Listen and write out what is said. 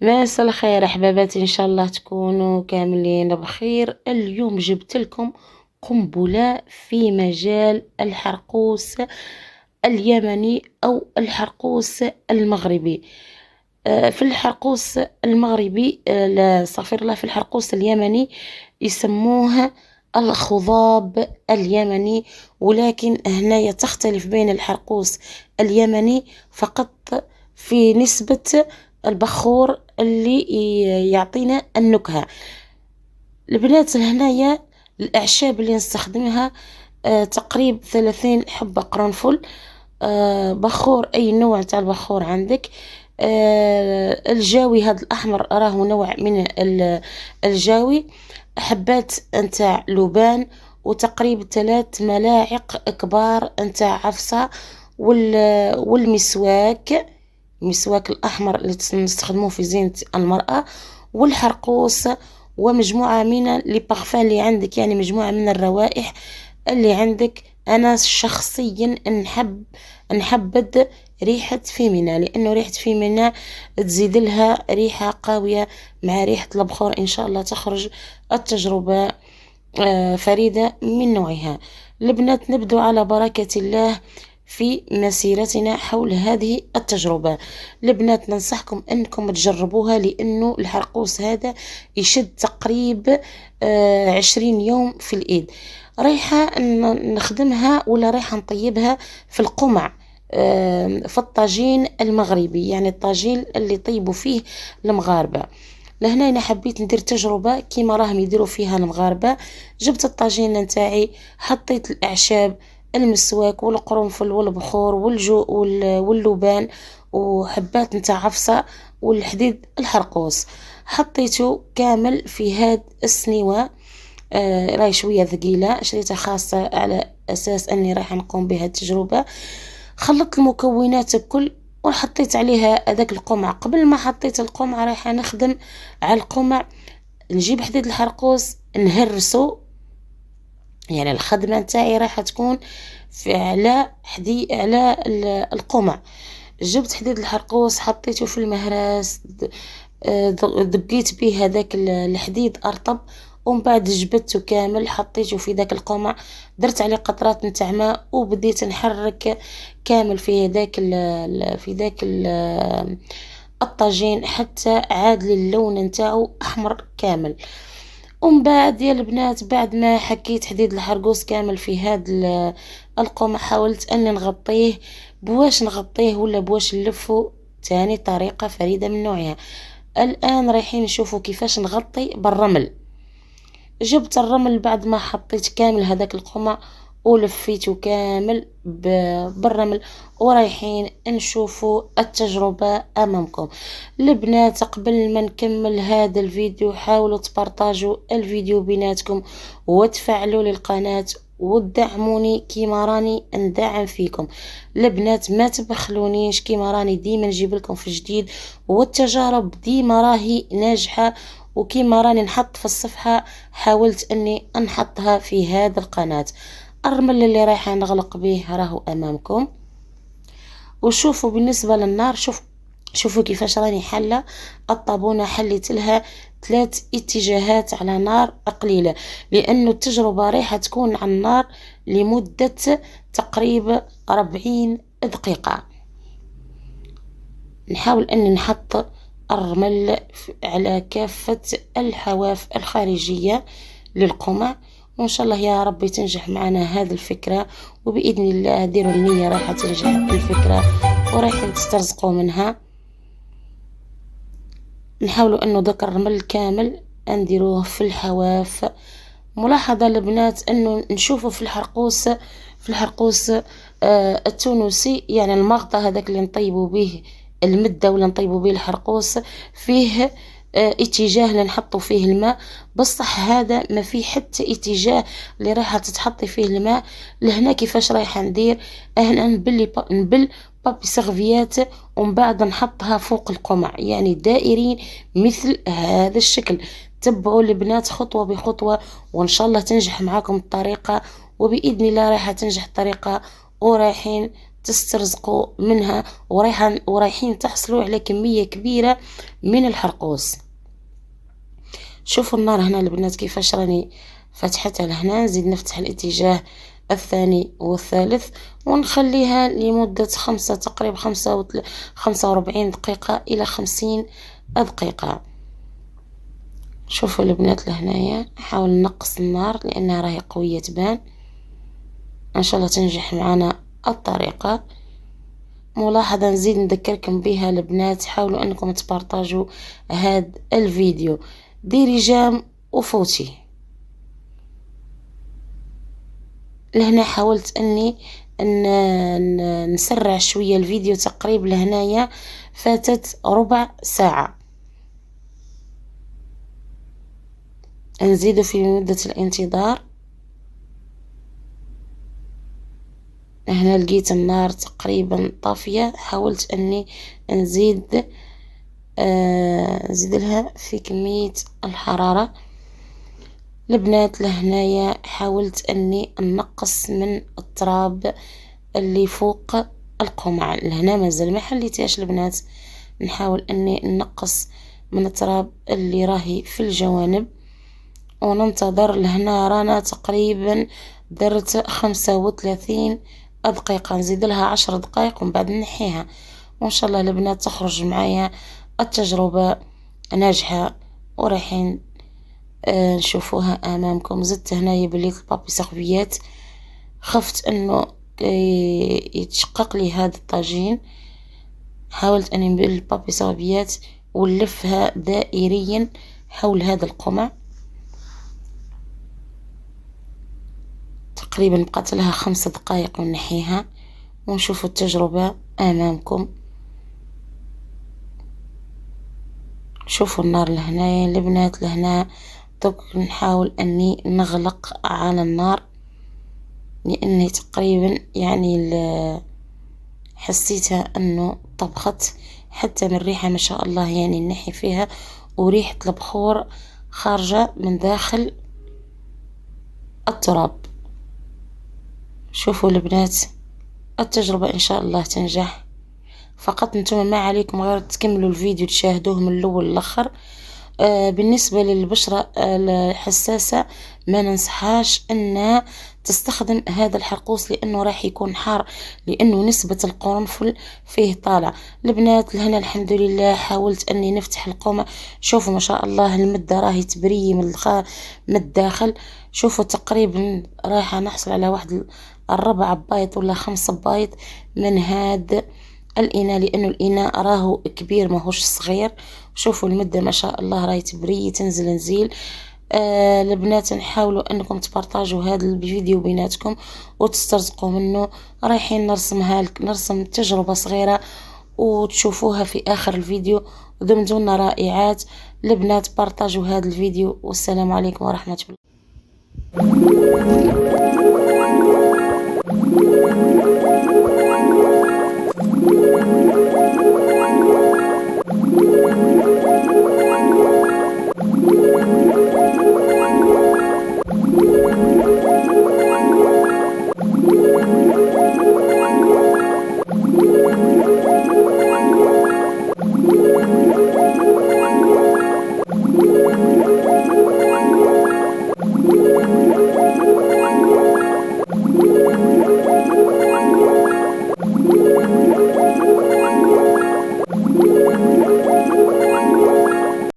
مساء الخير احباباتي، ان شاء الله تكونوا كاملين بخير. اليوم جبت لكم قنبلة في مجال الحرقوس اليمني او الحرقوس المغربي. في الحرقوس المغربي، لا استغفر الله، في الحرقوس اليمني يسموه الخضاب اليمني، ولكن هنايا تختلف بين الحرقوس اليمني فقط في نسبة البخور اللي يعطينا النكهة. البنات هنايا الأعشاب اللي نستخدمها تقريب 30 حبة قرنفل، بخور أي نوع تاع البخور عندك. الجاوي هذا الأحمر راه نوع من الجاوي، حبات نتاع لبان، وتقريبا 3 ملاعق كبار نتاع عفصة، والمسواك، المسواك الأحمر اللي نستخدموه في زينة المرأة، والحرقوس، ومجموعة من لي بارفان اللي عندك، يعني مجموعة من الروائح اللي عندك. أنا شخصيا نحبذ ريحة فيمينا، لأنه ريحة فيمينا تزيد لها ريحة قوية مع ريحة البخور. إن شاء الله تخرج التجربة فريدة من نوعها. البنات نبدو على بركة الله في مسيرتنا حول هذه التجربة. البنات ننصحكم أنكم تجربوها، لأنه الحرقوس هذا يشد تقريب 20 يوم في الإيد. ريحة نخدمها ولا ريحة نطيبها في القمع، في الطاجين المغربي، يعني الطاجين اللي طيبوا فيه المغاربة. لهنا انا حبيت ندير تجربه كيما راهم يديروا فيها المغاربه. جبت الطاجين نتاعي، حطيت الاعشاب، المسواك والقرنفل والبخور واللبان وحبات نتاع عفصه والحديد الحرقوس، حطيته كامل في هاد السنيوه. راهي شويه ثقيله، شريتها خاصه على اساس اني راح نقوم بها التجربه. خلطت المكونات الكل وحطيت عليها هذاك القمع. قبل ما حطيت القمع رايحه نخدم على القمع، نجيب حديد الحرقوس نهرسو، يعني الخدمه نتاعي رايحه تكون في على القمع. جبت حديد الحرقوس حطيته في المهراس، دقيت به هذاك الحديد ارطب، ومن بعد جبدته كامل حطيته في ذاك القمع، درت عليه قطرات نتاع ماء وبديت نحرك كامل في ذاك الطاجين حتى عاد اللون نتاعو احمر كامل. ومن بعد يا البنات، بعد ما حكيت حديد الحرقوس كامل في هاد القمع، حاولت اني نغطيه. بواش نغطيه ولا بواش نلفه؟ تاني طريقة فريدة من نوعها. الان رايحين نشوفوا كيفاش نغطي بالرمل. جبت الرمل بعد ما حطيت كامل هذاك القمع ولفيته كامل بالرمل، ورايحين نشوفوا التجربة امامكم. البنات قبل ما نكمل هذا الفيديو حاولوا تبارطاجوا الفيديو بيناتكم وتفعلوا للقناة وتدعموني كيما راني ندعم فيكم. البنات ما تبخلونيش، كيما راني ديما نجيب لكم في جديد، والتجارب ديما راهي ناجحة، وكيما راني نحط في الصفحة حاولت اني نحطها في هذا القناة. الرمل اللي رايحة نغلق به راهو امامكم. وشوفوا بالنسبة للنار، شوفوا كيفاش راني حلة الطابونة، حليت لها 3 اتجاهات على نار قليلة، لأنه التجربة رايحة تكون على النار لمدة تقريبا 40 دقيقة. نحاول أن نحط الرمل على كافة الحواف الخارجية للقمع، وإن شاء الله يا ربي تنجح معنا هذه الفكرة، وبإذن الله ديروا النية راح تنجح الفكرة وراح تسترزقوا منها. نحاولوا انه ذاك الرمل كامل نديروه في الحواف. ملاحظة البنات انه نشوفوا في الحرقوس التونسي، يعني المغطى هذاك اللي نطيبوا به المدة ولا نطيبوا به الحرقوس، فيه اتجاه اللي نحطوا فيه الماء، بصح هذا ما فيه حتى اتجاه اللي رايحة تتحطي فيه الماء. لهنا كيفاش رايحة ندير؟ هنا نبل بابي سيرفيات، ومن بعد نحطها فوق القمع، يعني دائرين مثل هذا الشكل. تبعوا البنات خطوة بخطوة، وان شاء الله تنجح معاكم الطريقة، وبإذن الله رايحة تنجح الطريقة، ورايحين تسترزقوا منها ورايحين تحصلوا على كمية كبيرة من الحرقوس. شوفوا النار هنا البنات كيفاش راني فتحتها لهنا. نزيد نفتح الاتجاه الثاني والثالث ونخليها لمدة تقريبا 45 دقيقة إلى 50 دقيقة. شوفوا البنات لهنايا نحاول نقص النار لأنها راهي قوية تبان. إن شاء الله تنجح معنا الطريقة. ملاحظة نزيد نذكركم بها البنات، حاولوا أنكم تبارطاجوا هذا الفيديو. ديري جام وفوتي. لهنا حاولت اني نسرع شوية الفيديو، تقريبا لهنايا فاتت ربع ساعة. نزيد في مدة الانتظار. هنا لقيت النار تقريبا طافية، حاولت اني نزيد لها في كمية الحرارة. البنات لهنايا حاولت اني نقص من التراب اللي فوق القمع. لهنا مازال ما حليتهاش البنات. نحاول اني نقص من التراب اللي راهي في الجوانب وننتظر. لهنا رانا تقريبا درت 35 دقيقة. نزيد لها 10 دقائق ومن بعد نحيها، وان شاء الله البنات تخرج معايا التجربة ناجحة ورايحين نشوفوها امامكم. زدت هنايا بليت البابي سيرفيات، خفت انه يتشقق لي هذا الطاجين. حاولت اني نبل البابي سيرفيات ونلفها دائريا حول هذا القمع. تقريبا بقات لها 5 دقائق ونحيها ونشوفوا التجربة امامكم. شوفوا النار لهنايا البنات. لهنا دوك نحاول اني نغلق على النار لاني تقريبا يعني حسيتها انه طبخت، حتى من الريحة ما شاء الله يعني نحي فيها، وريحة البخور خارجة من داخل التراب. شوفوا البنات التجربة ان شاء الله تنجح. فقط نتوما ما عليكم غير تكملوا الفيديو تشاهدوه من الاول للاخر. بالنسبة للبشرة الحساسة ما ننصحهاش انها تستخدم هذا الحرقوس لانه راح يكون حار، لانه نسبة القرنفل فيه طالع. البنات لهنا الحمد لله حاولت اني نفتح القمع. شوفوا ما شاء الله المدة راهي تبري من الداخل. شوفوا تقريبا رايحة نحصل على واحد 4 بايط ولا 5 بايط من هذا الإناء، لأنه الإناء راهو كبير ماهوش صغير. شوفوا المدة ما شاء الله راهي تبري تنزل نزيل. البنات نحاولوا انكم تبارطاجوا هذا الفيديو بيناتكم وتسترزقوا منه. رايحين نرسم تجربة صغيرة وتشوفوها في اخر الفيديو. دمتم رائعات البنات. بارطاجوا هذا الفيديو والسلام عليكم ورحمة الله.